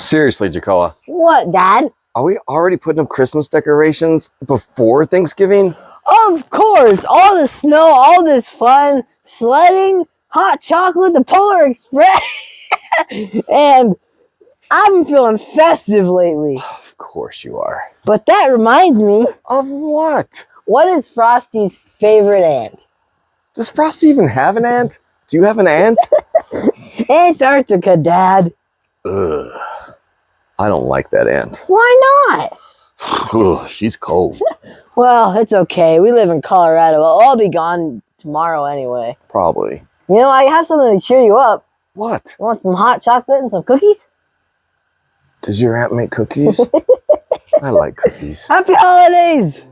Seriously, Jakoah. What, Dad? Are we already putting up Christmas decorations before Thanksgiving? Of course! All the snow, all this fun, sledding, hot chocolate, the Polar Express, and I'm feeling festive lately. Of course you are. But that reminds me, Of what? what is Frosty's favorite ant? Does Frosty even have an aunt? Do you have an aunt? Antarctica, Dad. Ugh. I don't like that ant. Why not? Ugh, she's cold. Well, it's okay. We live in Colorado. I'll be gone tomorrow anyway. Probably. You know, I have something to cheer you up. What? You want some hot chocolate and some cookies? Does your aunt make cookies? I like cookies. Happy holidays!